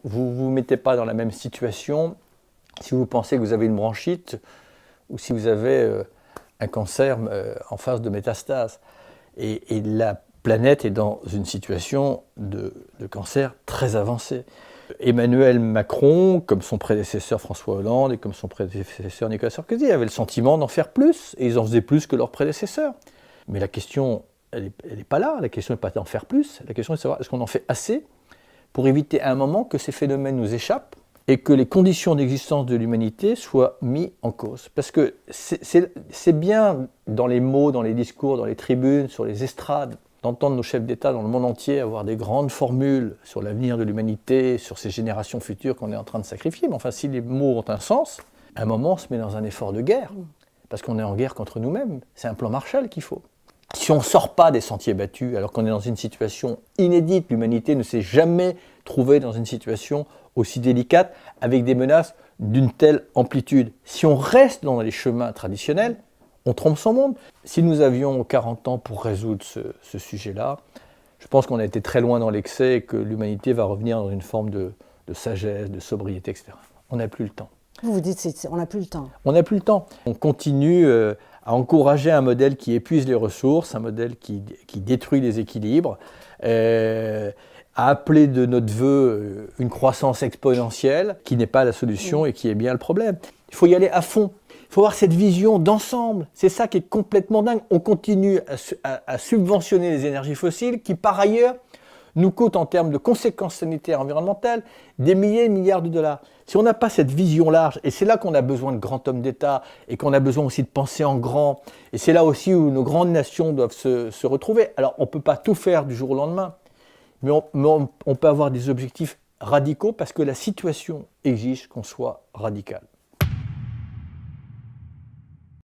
vous ne vous mettez pas dans la même situation si vous pensez que vous avez une bronchite ou si vous avez un cancer en phase de métastase. Et la planète est dans une situation de cancer très avancée. Emmanuel Macron, comme son prédécesseur François Hollande et comme son prédécesseur Nicolas Sarkozy, avaient le sentiment d'en faire plus, et ils en faisaient plus que leurs prédécesseurs. Mais la question, elle n'est pas là, la question n'est pas d'en faire plus, la question est de savoir est-ce qu'on en fait assez pour éviter à un moment que ces phénomènes nous échappent et que les conditions d'existence de l'humanité soient mises en cause. Parce que c'est bien dans les mots, dans les discours, dans les tribunes, sur les estrades, d'entendre nos chefs d'État dans le monde entier avoir des grandes formules sur l'avenir de l'humanité, sur ces générations futures qu'on est en train de sacrifier. Mais enfin, si les mots ont un sens, à un moment, on se met dans un effort de guerre. Parce qu'on est en guerre contre nous-mêmes. C'est un plan Marshall qu'il faut. Si on ne sort pas des sentiers battus, alors qu'on est dans une situation inédite, l'humanité ne s'est jamais trouvée dans une situation aussi délicate, avec des menaces d'une telle amplitude. Si on reste dans les chemins traditionnels, on trompe son monde. Si nous avions 40 ans pour résoudre ce sujet-là, je pense qu'on a été très loin dans l'excès et que l'humanité va revenir dans une forme de sagesse, de sobriété, etc. On n'a plus le temps. Vous dites on n'a plus le temps. On n'a plus le temps. On continue à encourager un modèle qui épuise les ressources, un modèle qui détruit les équilibres, à appeler de notre vœu une croissance exponentielle qui n'est pas la solution et qui est bien le problème. Il faut y aller à fond. Il faut avoir cette vision d'ensemble. C'est ça qui est complètement dingue. On continue à subventionner les énergies fossiles qui, par ailleurs, nous coûtent en termes de conséquences sanitaires et environnementales des milliers de milliards de dollars. Si on n'a pas cette vision large, et c'est là qu'on a besoin de grands hommes d'État et qu'on a besoin aussi de penser en grand, et c'est là aussi où nos grandes nations doivent se retrouver. Alors on ne peut pas tout faire du jour au lendemain, mais on peut avoir des objectifs radicaux parce que la situation exige qu'on soit radical.